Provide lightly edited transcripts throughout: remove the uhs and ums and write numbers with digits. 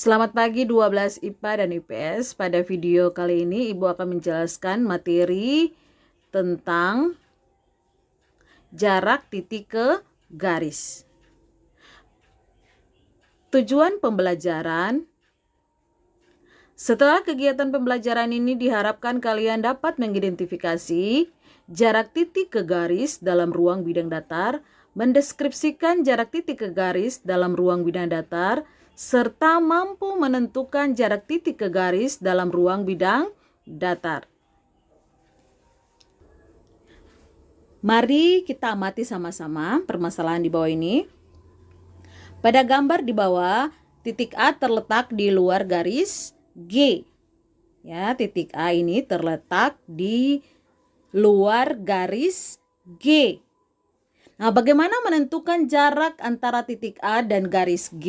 Selamat pagi 12 IPA dan IPS. Pada video kali ini Ibu akan menjelaskan materi tentang jarak titik ke garis. Tujuan pembelajaran. Setelah kegiatan pembelajaran ini diharapkan kalian dapat mengidentifikasi jarak titik ke garis dalam ruang bidang datar, mendeskripsikan jarak titik ke garis dalam ruang bidang datar, serta mampu menentukan jarak titik ke garis dalam ruang bidang datar. Mari kita amati sama-sama permasalahan di bawah ini. Pada gambar di bawah, titik A terletak di luar garis G. Ya, titik A ini terletak di luar garis G. Nah, bagaimana menentukan jarak antara titik A dan garis G?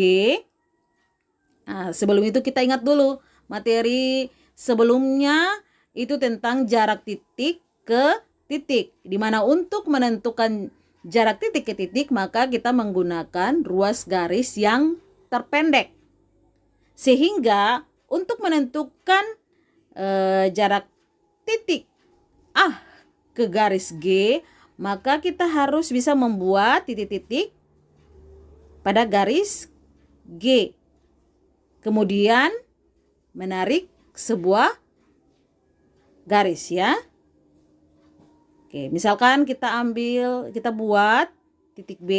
Nah, sebelum itu kita ingat dulu materi sebelumnya itu tentang jarak titik ke titik. Di mana untuk menentukan jarak titik ke titik maka kita menggunakan ruas garis yang terpendek. Sehingga untuk menentukan jarak titik A ke garis G, maka kita harus bisa membuat titik-titik pada garis G. Kemudian menarik sebuah garis ya. Oke, misalkan kita buat titik B.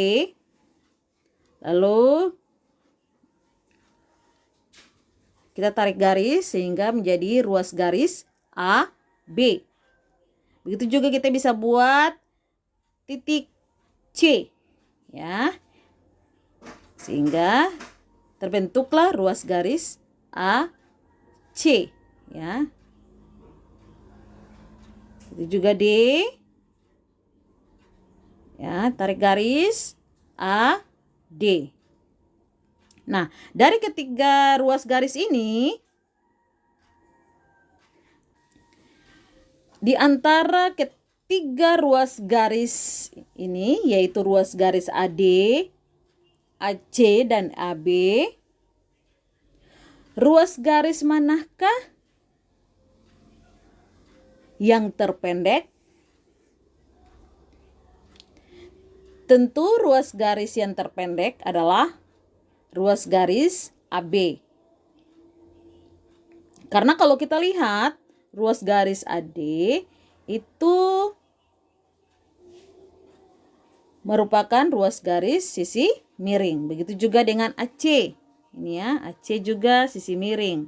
Lalu kita tarik garis sehingga menjadi ruas garis AB. Begitu juga kita bisa buat titik C ya. Sehingga terbentuklah ruas garis AC ya. Itu juga D. Ya, tarik garis AD. Nah, dari ketiga ruas garis ini, di antara ketiga ruas garis ini, yaitu ruas garis AD, AC, dan AB, ruas garis manakah yang terpendek? Tentu ruas garis yang terpendek adalah ruas garis AB. Karena kalau kita lihat ruas garis AD itu merupakan ruas garis sisi miring. Begitu juga dengan AC. Ini ya, AC juga sisi miring.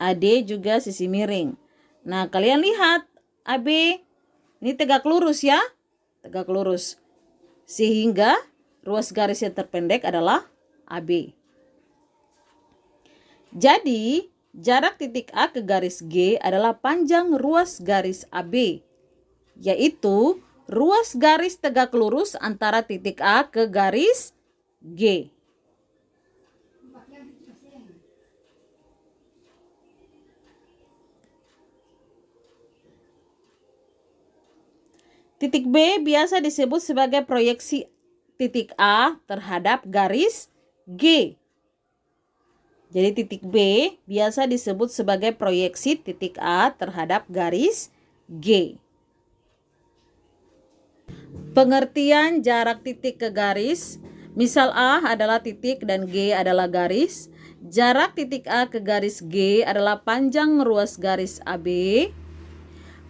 AD juga sisi miring. Nah, kalian lihat AB ini tegak lurus ya. Tegak lurus. Sehingga ruas garis yang terpendek adalah AB. Jadi, jarak titik A ke garis G adalah panjang ruas garis AB, yaitu ruas garis tegak lurus antara titik A ke garis G. Titik B biasa disebut sebagai proyeksi titik A terhadap garis G. Jadi titik B biasa disebut sebagai proyeksi titik A terhadap garis G. Pengertian jarak titik ke garis. Misal A adalah titik dan G adalah garis. Jarak titik A ke garis G adalah panjang ruas garis AB.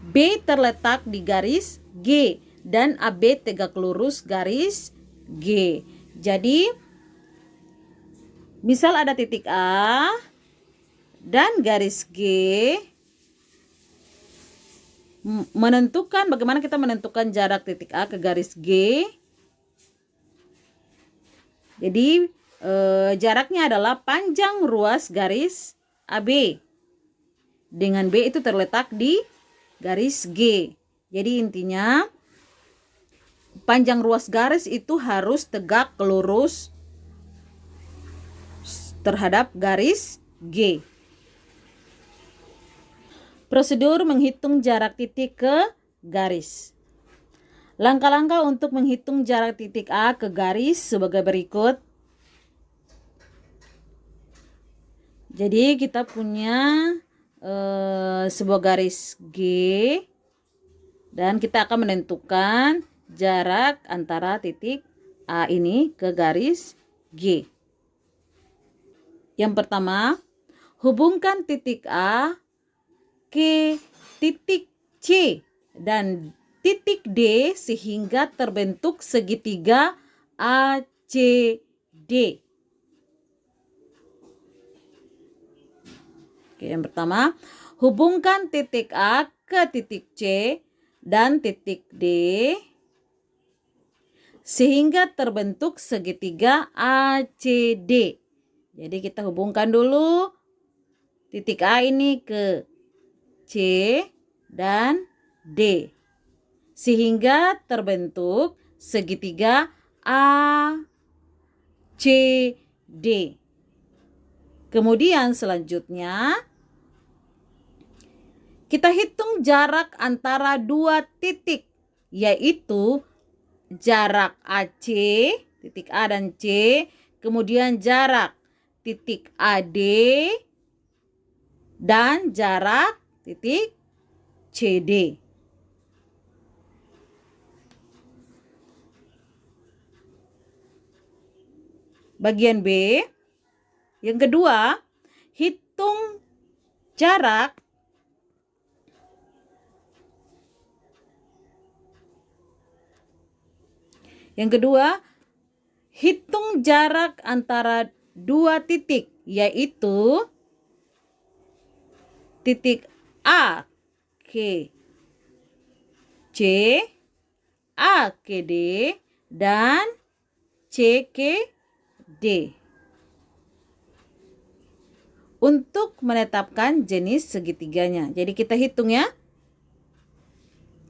B terletak di garis G dan AB tegak lurus garis G. Jadi misal ada titik A dan garis G, bagaimana kita menentukan jarak titik A ke garis G. Jadi jaraknya adalah panjang ruas garis AB dengan B itu terletak di garis G. Jadi intinya panjang ruas garis itu harus tegak lurus terhadap garis G. Prosedur menghitung jarak titik ke garis. Langkah-langkah untuk menghitung jarak titik A ke garis sebagai berikut. Jadi kita punya sebuah garis G dan kita akan menentukan jarak antara titik A ini ke garis G. Yang pertama, hubungkan titik A ke titik C dan titik D sehingga terbentuk segitiga ACD. Oke, yang pertama, hubungkan titik A ke titik C dan titik D sehingga terbentuk segitiga ACD. Jadi kita hubungkan dulu titik A ini ke C dan D sehingga terbentuk segitiga ACD. Kemudian selanjutnya kita hitung jarak antara dua titik, yaitu jarak AC, titik A dan C, kemudian jarak titik AD, dan jarak titik CD. Bagian B, yang kedua, hitung jarak antara dua titik, yaitu titik A ke C, A ke D, dan C ke D. Untuk menetapkan jenis segitiganya. Jadi kita hitung ya.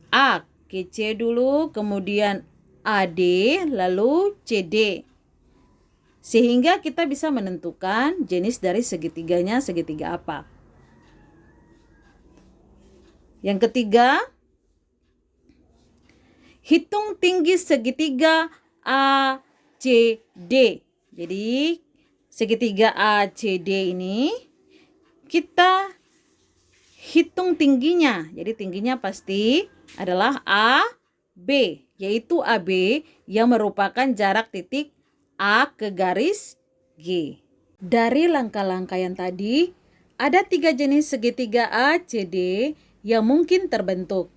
A ke C dulu, kemudian AD, lalu CD. Sehingga kita bisa menentukan jenis dari segitiganya segitiga apa. Yang ketiga, hitung tinggi segitiga ACD. Jadi segitiga ACD ini kita hitung tingginya. Jadi tingginya pasti adalah AB, yaitu AB yang merupakan jarak titik A ke garis G. Dari langkah-langkah yang tadi, ada 3 jenis segitiga ACD yang mungkin terbentuk.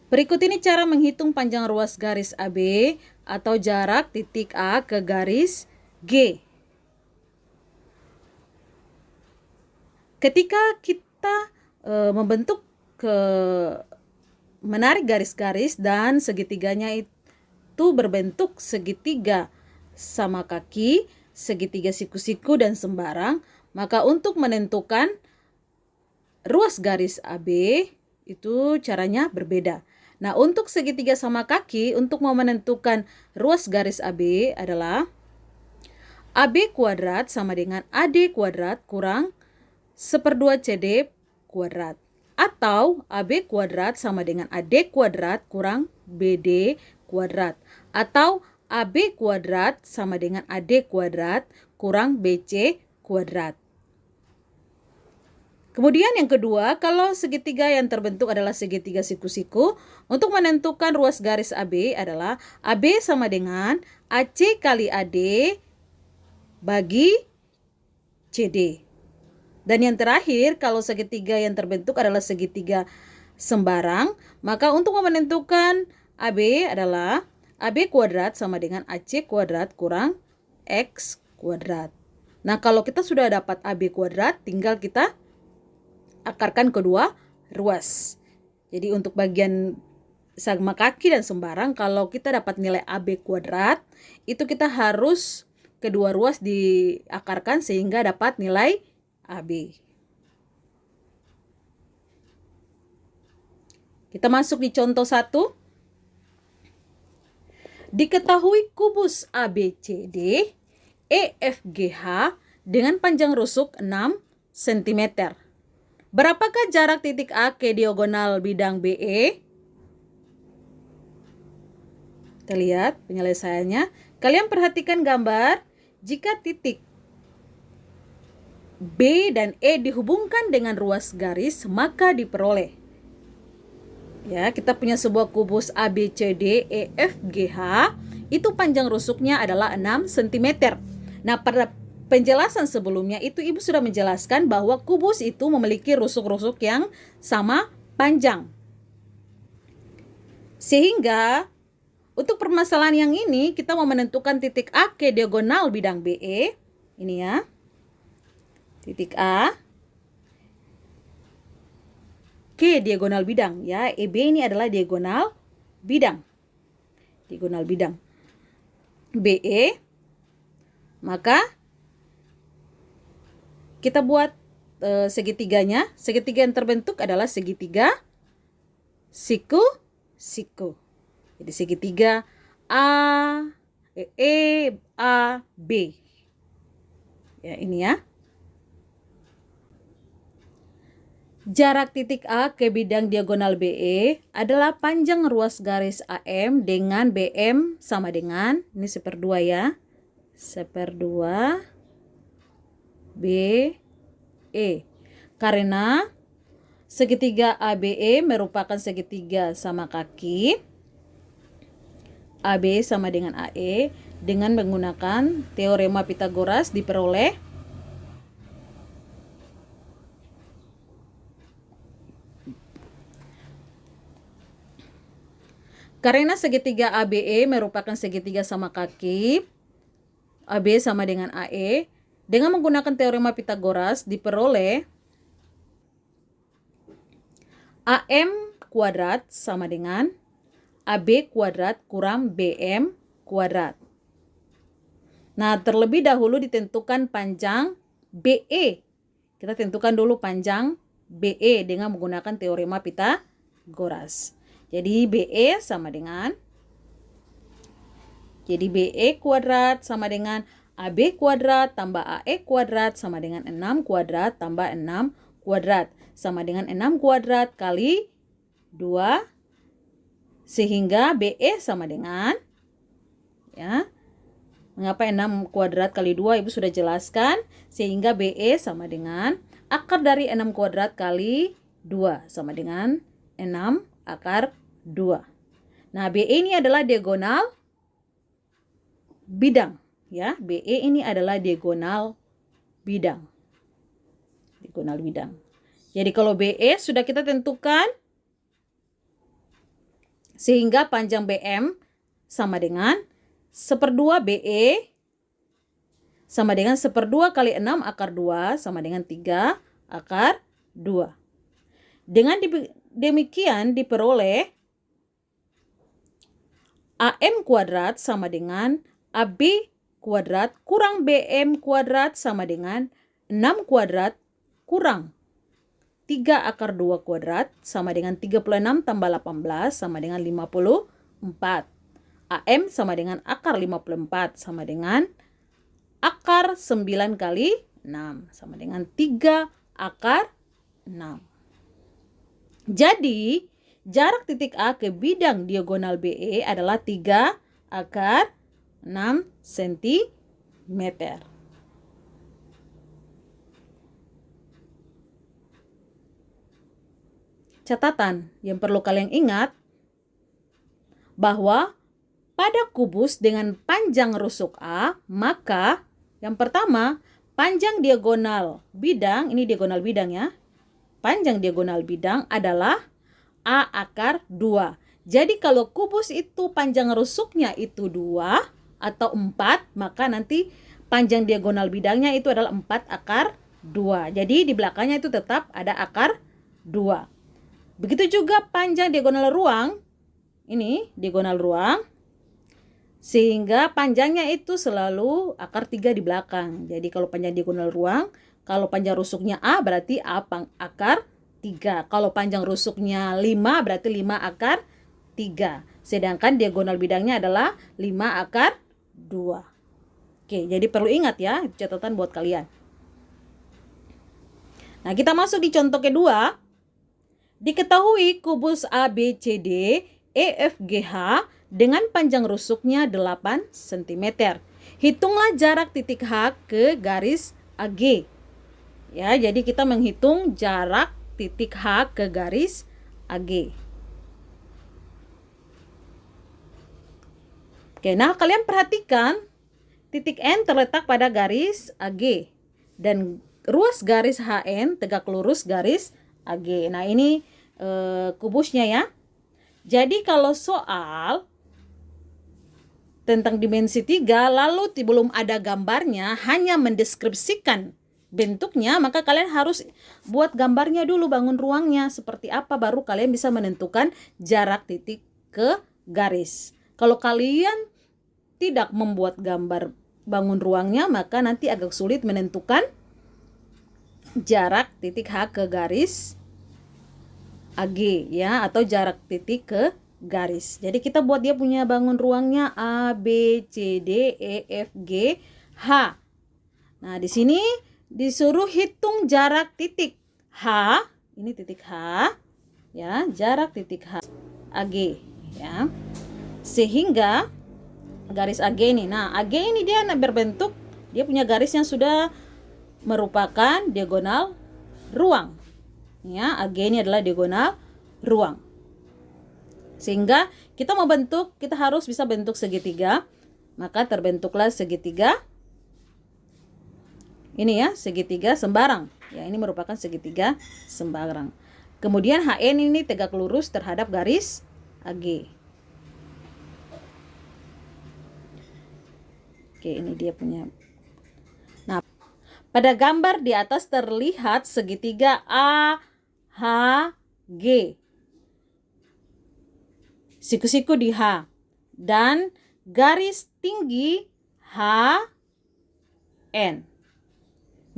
Berikut ini cara menghitung panjang ruas garis AB atau jarak titik A ke garis G. Ketika kita menarik garis-garis dan segitiganya itu berbentuk segitiga sama kaki, segitiga siku-siku dan sembarang, maka untuk menentukan ruas garis AB itu caranya berbeda. Nah, untuk segitiga sama kaki, untuk mau menentukan ruas garis AB adalah AB kuadrat sama dengan AD kuadrat kurang 1/2 CD kuadrat. Atau AB kuadrat sama dengan AD kuadrat kurang BD kuadrat. Atau AB kuadrat sama dengan AD kuadrat kurang BC kuadrat. Kemudian yang kedua, kalau segitiga yang terbentuk adalah segitiga siku-siku, untuk menentukan ruas garis AB adalah AB sama dengan AC kali AD bagi CD. Dan yang terakhir, kalau segitiga yang terbentuk adalah segitiga sembarang, maka untuk menentukan AB adalah AB kuadrat sama dengan AC kuadrat kurang X kuadrat. Nah, kalau kita sudah dapat AB kuadrat, tinggal kita akarkan kedua ruas. Jadi untuk bagian sama kaki dan sembarang, kalau kita dapat nilai AB kuadrat, itu kita harus kedua ruas diakarkan sehingga dapat nilai AB. Kita masuk di contoh 1. Diketahui kubus ABCD EFGH dengan panjang rusuk 6 cm. Berapakah jarak titik A ke diagonal bidang BE? Kita lihat penyelesaiannya. Kalian perhatikan gambar. Jika titik B dan E dihubungkan dengan ruas garis, maka diperoleh. Ya, kita punya sebuah kubus ABCD EFGH, itu panjang rusuknya adalah 6 cm. Nah, pada penjelasan sebelumnya itu Ibu sudah menjelaskan bahwa kubus itu memiliki rusuk-rusuk yang sama panjang. Sehingga untuk permasalahan yang ini kita mau menentukan titik A ke diagonal bidang BE. Ini ya. Titik A ke diagonal bidang ya. EB ini adalah diagonal bidang. Diagonal bidang. BE. Maka kita buat segitiganya. Segitiga yang terbentuk adalah segitiga siku. Jadi segitiga A B. Ya, ini ya. Jarak titik A ke bidang diagonal BE adalah panjang ruas garis AM dengan BM sama dengan, ini 1/2 ya, 1/2 BE. Karena segitiga ABE merupakan segitiga sama kaki, AB sama dengan AE, dengan menggunakan teorema Pythagoras diperoleh karena segitiga ABE merupakan segitiga sama kaki, AB sama dengan AE, dengan menggunakan teorema Pythagoras diperoleh AM kuadrat sama dengan AB kuadrat kurang BM kuadrat. Nah, terlebih dahulu ditentukan panjang BE. Kita tentukan dulu panjang BE dengan menggunakan teorema Pythagoras. Jadi BE sama dengan BE kuadrat sama dengan AB kuadrat tambah AE kuadrat sama dengan 6 kuadrat tambah 6 kuadrat sama dengan 6 kuadrat kali 2, sehingga BE sama dengan, ya, mengapa 6 kuadrat kali 2 Ibu sudah jelaskan, sehingga BE sama dengan akar dari 6 kuadrat kali 2 sama dengan 6 akar 2. Nah, BE ini adalah diagonal bidang ya. BE ini adalah diagonal bidang. Diagonal bidang. Jadi kalau BE sudah kita tentukan, sehingga panjang BM sama dengan 1/2 BE sama dengan 1/2 kali 6 akar 2 sama dengan 3 akar 2. Dengan demikian diperoleh AM kuadrat sama dengan AB kuadrat kurang BM kuadrat sama dengan 6 kuadrat kurang 3 akar 2 kuadrat sama dengan 36 tambah 18 sama dengan 54. AM sama dengan akar 54 sama dengan akar 9 kali 6 sama dengan 3 akar 6. Jadi jarak titik A ke bidang diagonal BE adalah 3 akar 6 cm. Catatan yang perlu kalian ingat bahwa pada kubus dengan panjang rusuk A, maka yang pertama panjang diagonal bidang, ini diagonal bidang ya. Panjang diagonal bidang adalah A akar 2. Jadi kalau kubus itu panjang rusuknya itu 2 atau 4, maka nanti panjang diagonal bidangnya itu adalah 4 akar 2. Jadi di belakangnya itu tetap ada akar 2. Begitu juga panjang diagonal ruang, ini diagonal ruang, sehingga panjangnya itu selalu akar 3 di belakang. Jadi kalau panjang diagonal ruang, kalau panjang rusuknya A berarti A akar 3. Kalau panjang rusuknya 5 berarti 5 akar 3. Sedangkan diagonal bidangnya adalah 5 akar 2. Oke, jadi perlu ingat ya, catatan buat kalian. Nah, kita masuk di contoh kedua. Diketahui kubus ABCD EFGH dengan panjang rusuknya 8 cm. Hitunglah jarak titik H ke garis AG. Ya, jadi kita menghitung jarak titik H ke garis AG. Oke, nah kalian perhatikan titik N terletak pada garis AG dan ruas garis HN tegak lurus garis AG. Nah, ini kubusnya ya. Jadi kalau soal tentang dimensi 3 lalu belum ada gambarnya, hanya mendeskripsikan bentuknya, maka kalian harus buat gambarnya dulu, bangun ruangnya seperti apa, baru kalian bisa menentukan jarak titik ke garis. Kalau kalian tidak membuat gambar bangun ruangnya, maka nanti agak sulit menentukan jarak titik H ke garis AG ya, atau jarak titik ke garis. Jadi kita buat dia punya bangun ruangnya A, B, C, D, E, F, G, H. Nah, di sini disuruh hitung jarak titik H, ini titik H ya, jarak titik H AG ya. Sehingga garis AG ini, nah AG ini dia berbentuk, dia punya garis yang sudah merupakan diagonal ruang ya. AG ini adalah diagonal ruang, sehingga kita mau bentuk, kita harus bisa bentuk segitiga. Maka terbentuklah segitiga ini ya, segitiga sembarang ya, ini merupakan segitiga sembarang. Kemudian HN ini tegak lurus terhadap garis AG. Oke, ini dia punya. Nah, pada gambar di atas terlihat segitiga AHG, siku-siku di H, dan garis tinggi HN.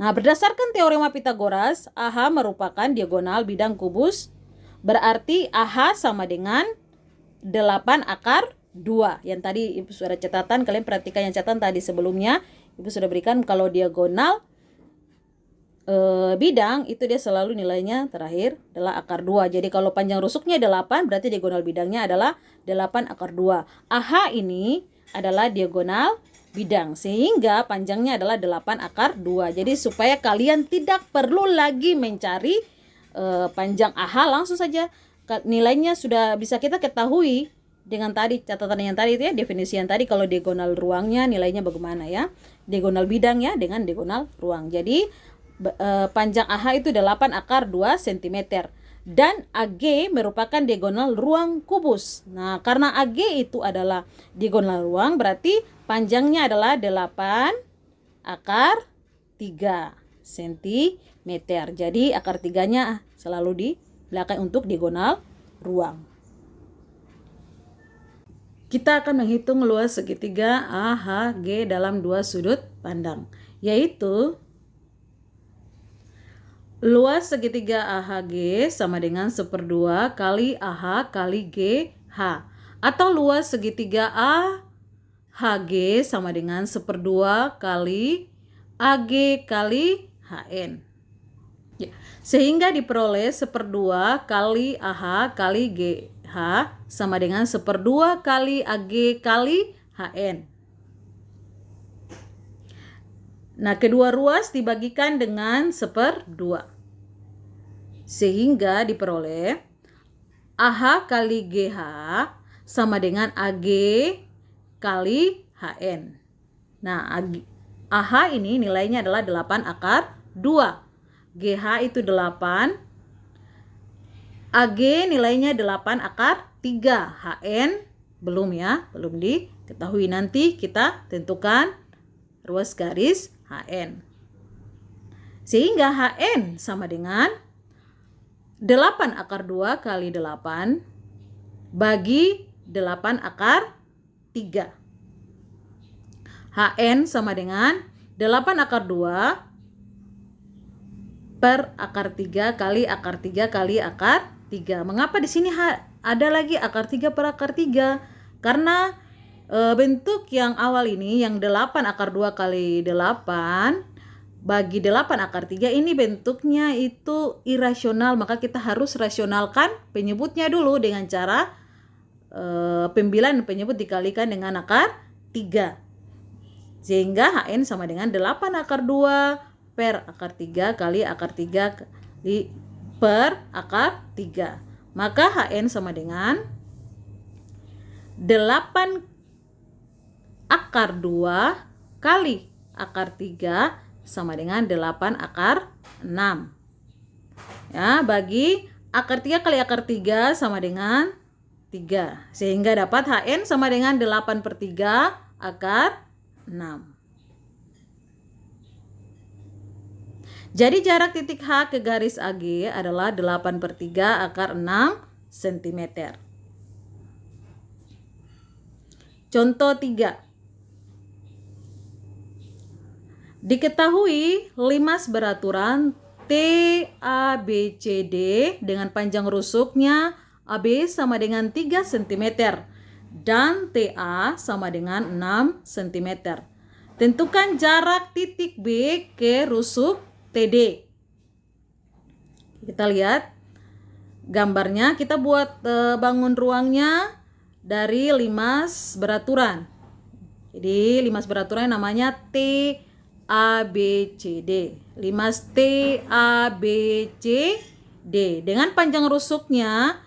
Nah, berdasarkan teorema Pitagoras, AH merupakan diagonal bidang kubus, berarti AH sama dengan 8 akar 2. Yang tadi Ibu sudah catatan, kalian perhatikan yang catatan tadi sebelumnya, Ibu sudah berikan kalau diagonal bidang itu dia selalu nilainya terakhir adalah akar 2. Jadi kalau panjang rusuknya 8, berarti diagonal bidangnya adalah 8 akar 2. AH ini adalah diagonal bidang, sehingga panjangnya adalah 8 akar 2. Jadi supaya kalian tidak perlu lagi mencari panjang AH, langsung saja nilainya sudah bisa kita ketahui dengan tadi catatan yang tadi itu ya, definisi yang tadi. Kalau diagonal ruangnya nilainya bagaimana ya, diagonal bidang ya dengan diagonal ruang. Jadi panjang AH itu 8 akar 2 cm dan AG merupakan diagonal ruang kubus. Nah, karena AG itu adalah diagonal ruang, berarti panjangnya adalah 8 akar 3 cm. Jadi akar 3-nya selalu di belakang untuk diagonal ruang. Kita akan menghitung luas segitiga AHG dalam dua sudut pandang, yaitu luas segitiga AHG sama dengan 1/2 kali AH kali GH, atau luas segitiga AHG sama dengan 1/2 kali AG kali HN. Ya, sehingga diperoleh 1/2 kali AH kali GH sama dengan 1/2 kali AG kali HN. Nah, kedua ruas dibagikan dengan 1/2. Sehingga diperoleh AH kali GH sama dengan AG kali HN. Nah, AH ini nilainya adalah 8 akar 2. GH itu 8. AG nilainya 8 akar 3. HN belum ya, belum diketahui. Nanti kita tentukan ruas garis HN. Sehingga HN sama dengan 8 akar 2 kali 8 bagi 8 akar 3. HN sama dengan 8 akar 2 per akar 3 kali akar 3 kali akar 3. Mengapa di sini ada lagi akar 3 per akar 3? Karena bentuk yang awal ini yang 8 akar 2 kali 8 bagi 8 akar 3 ini bentuknya itu irasional, maka kita harus rasionalkan penyebutnya dulu dengan cara pembilan penyebut dikalikan dengan akar 3. Sehingga HN sama dengan 8 akar 2 per akar 3 kali akar 3 kali per akar 3. Maka HN sama dengan 8 akar 2 kali akar 3 sama dengan 8 akar 6. Ya, bagi akar 3 kali akar 3 sama dengan 3. Sehingga dapat HN sama dengan 8/3 akar 6. Jadi jarak titik H ke garis AG adalah 8/3 akar 6 cm. Contoh 3. Diketahui limas beraturan TABCD dengan panjang rusuknya AB sama dengan 3 cm dan TA sama dengan 6 cm. Tentukan jarak titik B ke rusuk TD. Kita lihat gambarnya, kita buat bangun ruangnya dari limas beraturan. Jadi limas beraturan namanya TABCD. Limas TABCD dengan panjang rusuknya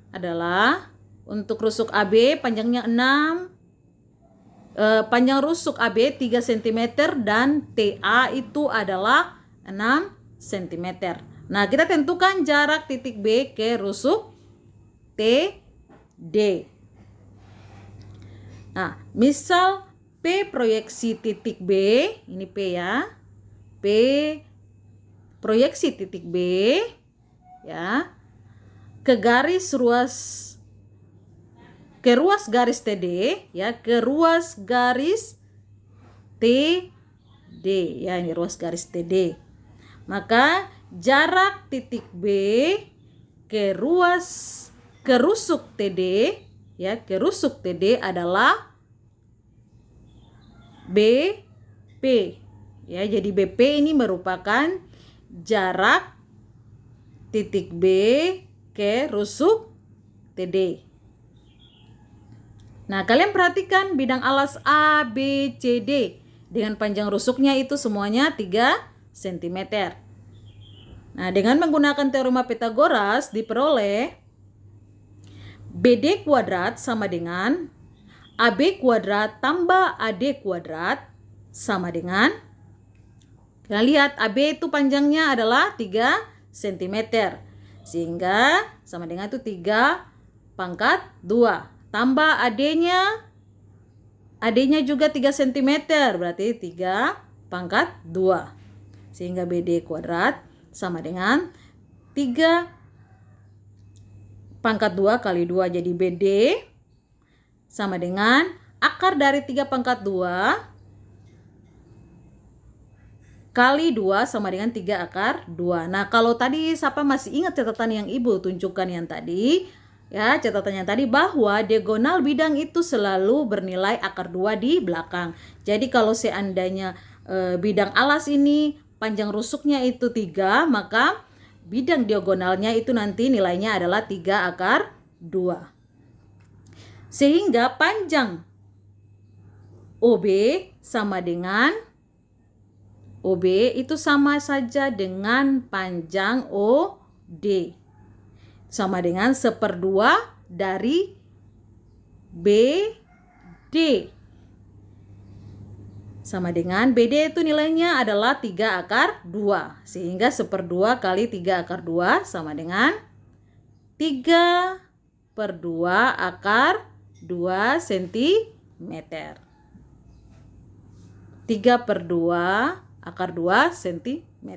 adalah untuk rusuk AB panjangnya 6, panjang rusuk AB 3 cm dan TA itu adalah 6 cm. Nah, kita tentukan jarak titik B ke rusuk TD. Nah, misal P proyeksi titik B, ini P ya. P proyeksi titik B ya ke ruas garis TD ya, ke ruas garis TD ya, ini ruas garis TD. Maka jarak titik B ke rusuk TD ya, ke rusuk TD adalah BP ya. Jadi BP ini merupakan jarak titik B ke rusuk TD. Nah, kalian perhatikan bidang alas ABCD dengan panjang rusuknya itu semuanya 3 cm. Nah, dengan menggunakan teorema Pythagoras diperoleh BD kuadrat sama dengan AB kuadrat tambah AD kuadrat sama dengan, kita lihat AB itu panjangnya adalah 3 cm. Sehingga sama dengan itu 3/2. Tambah AD-nya juga 3 cm, berarti 3/2. Sehingga BD kuadrat sama dengan 3/2 kali 2. Jadi BD sama dengan akar dari 3/2 kali 2 sama dengan 3/2. Nah, kalau tadi siapa masih ingat catatan yang Ibu tunjukkan yang tadi? Ya, catatannya tadi bahwa diagonal bidang itu selalu bernilai akar 2 di belakang. Jadi kalau seandainya bidang alas ini panjang rusuknya itu 3, maka bidang diagonalnya itu nanti nilainya adalah 3/2. Sehingga panjang OB sama dengan OB itu sama saja dengan panjang OD. Sama dengan 1/2 dari BD. Sama dengan BD itu nilainya adalah 3/2. Sehingga 1/2 kali 3/2 sama dengan 3/2 akar 2 cm. 3/2 akar 2 cm.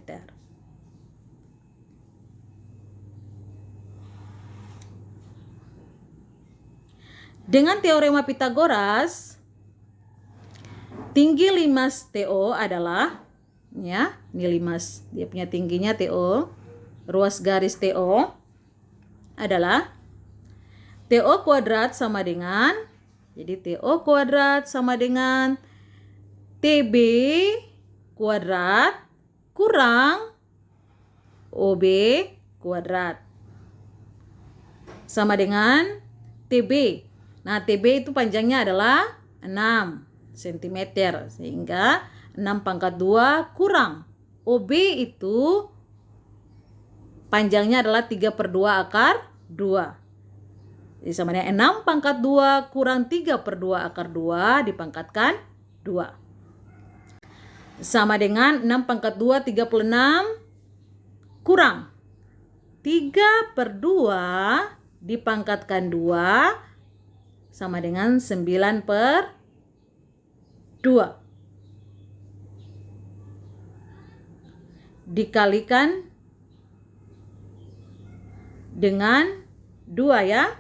Dengan teorema Pythagoras, tinggi limas TO adalah, ya, ini limas, dia punya tingginya TO, ruas garis TO adalah TO kuadrat sama dengan, jadi TO kuadrat sama dengan TB kuadrat kurang OB kuadrat sama dengan TB. Nah, TB itu panjangnya adalah 6 cm. Sehingga 6/2 kurang OB itu panjangnya adalah 3/2 akar 2. Jadi sama dengan 6 pangkat 2 kurang 3/2 akar 2 dipangkatkan 2. Sama dengan 6 pangkat 2 36 kurang 3/2 dipangkatkan 2 sama dengan 9/2. Dikalikan dengan 2 ya.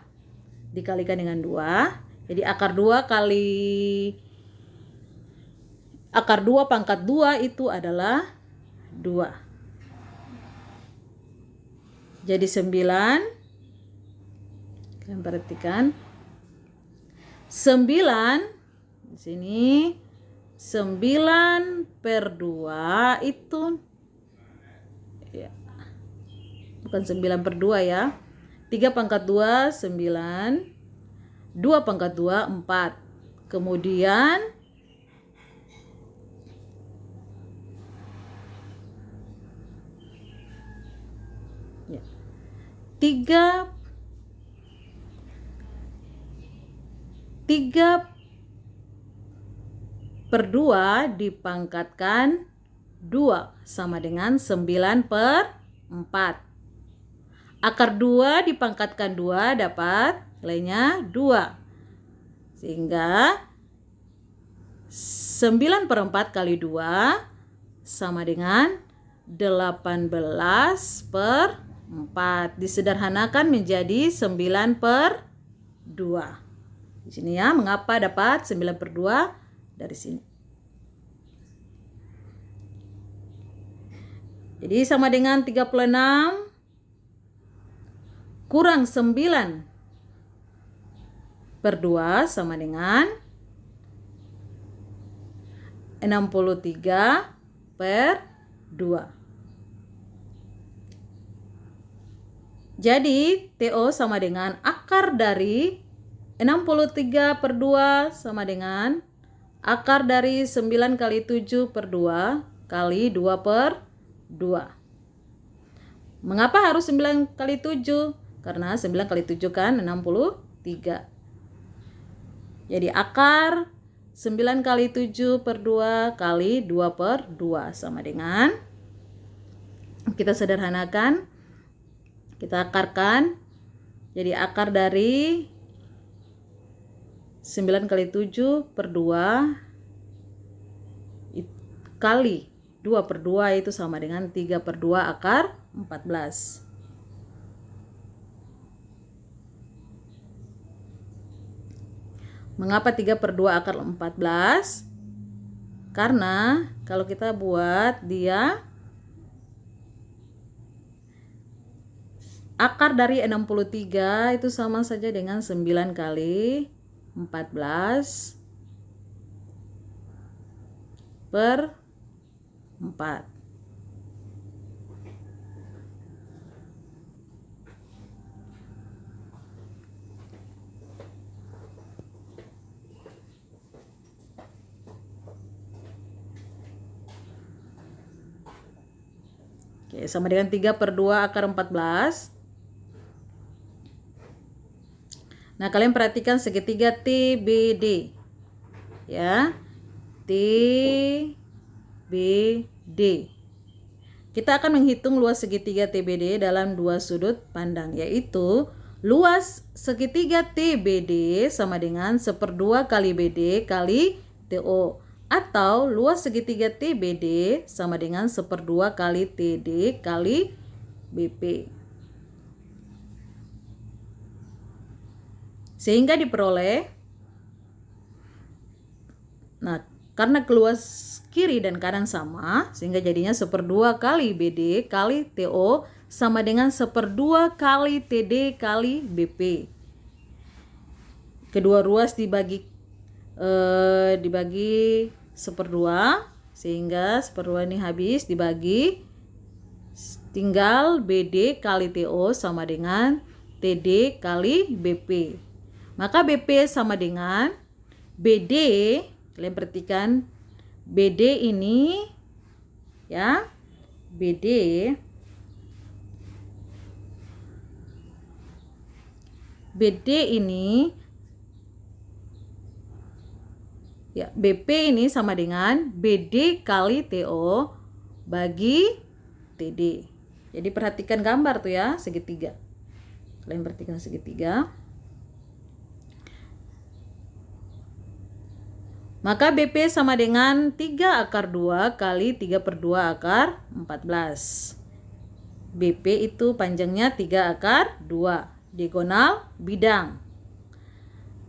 Dikalikan dengan 2. Jadi akar 2 pangkat 2 itu adalah 2. Jadi 9. Kalian perhatikan. 9 di sini 9/2 itu ya, bukan 9/2 ya. 3 pangkat 2 9, 2 pangkat 2 4. Kemudian ya, 3/2 dipangkatkan 2 sama dengan 9/4. Akar 2 dipangkatkan 2 dapat nilainya 2. Sehingga 9/4 kali 2 sama dengan 18/4. Disederhanakan menjadi 9/2. Di sini ya, mengapa dapat 9/2 dari sini. Jadi sama dengan 36 kurang 9/2 sama dengan 63/2. Jadi TO sama dengan akar dari 63/2 sama dengan akar dari 9 kali 7/2 kali 2/2. Mengapa harus 9 kali 7? Karena 9 kali 7 kan 63. Jadi akar 9 kali 7/2 kali 2/2 sama dengan, kita sederhanakan, kita akarkan. Jadi akar dari 9 kali 7/2 kali 2/2 itu sama dengan 3/2 akar 14. Mengapa 3/2 akar 14? Karena kalau kita buat dia akar dari 63 itu sama saja dengan 9 kali 14/4. Oke, sama dengan 3/2 akar 14. Nah, kalian perhatikan segitiga TBD. Ya. TBD. Kita akan menghitung luas segitiga TBD dalam dua sudut pandang, yaitu luas segitiga TBD sama dengan 1/2 kali BD kali TO, atau luas segitiga TBD sama dengan 1/2 kali TD kali BP. Sehingga diperoleh, nah karena luas kiri dan kanan sama, sehingga jadinya 1/2 kali BD kali TO sama dengan 1/2 kali TD kali BP. Kedua ruas dibagi 1/2, sehingga 1/2 ini habis dibagi, tinggal BD kali TO sama dengan TD kali BP. Maka BP sama dengan BD, kalian perhatikan BD ini ya, BD ini ya, BP ini sama dengan BD kali TO bagi TD. Jadi perhatikan gambar tuh ya, segitiga. Kalian perhatikan segitiga. Maka BP sama dengan 3 akar 2 kali 3/2 akar 14. BP itu panjangnya 3 akar 2, diagonal bidang.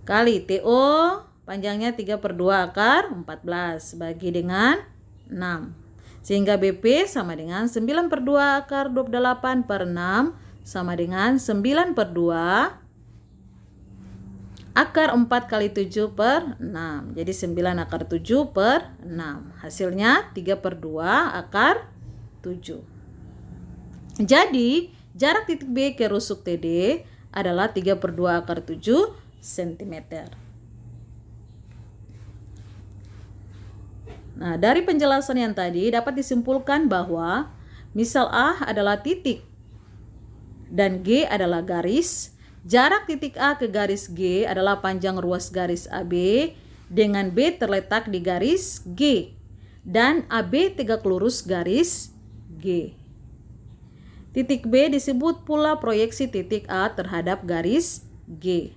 Kali TO panjangnya 3/2 akar 14 bagi dengan 6. Sehingga BP sama dengan 9/2 akar 28 per 6 sama dengan 9/2 akar 4 kali 7 per 6. Jadi 9 akar 7 per 6. Hasilnya 3/2 akar 7. Jadi jarak titik B ke rusuk TD adalah 3/2 akar 7 cm. Nah, dari penjelasan yang tadi dapat disimpulkan bahwa misal A adalah titik dan G adalah garis. Jarak titik A ke garis G adalah panjang ruas garis AB dengan B terletak di garis G dan AB tegak lurus garis G. Titik B disebut pula proyeksi titik A terhadap garis G.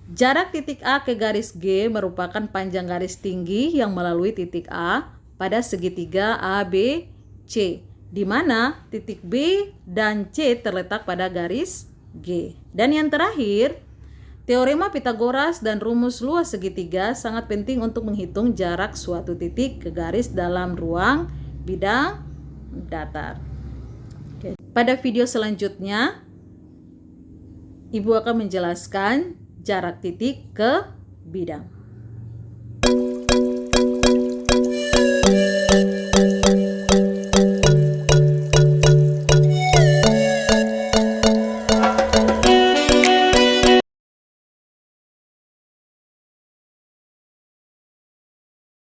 Jarak titik A ke garis G merupakan panjang garis tinggi yang melalui titik A pada segitiga ABC, di mana titik B dan C terletak pada garis G. Dan yang terakhir, teorema Pythagoras dan rumus luas segitiga sangat penting untuk menghitung jarak suatu titik ke garis dalam ruang bidang datar. Oke. Pada video selanjutnya, Ibu akan menjelaskan jarak titik ke bidang.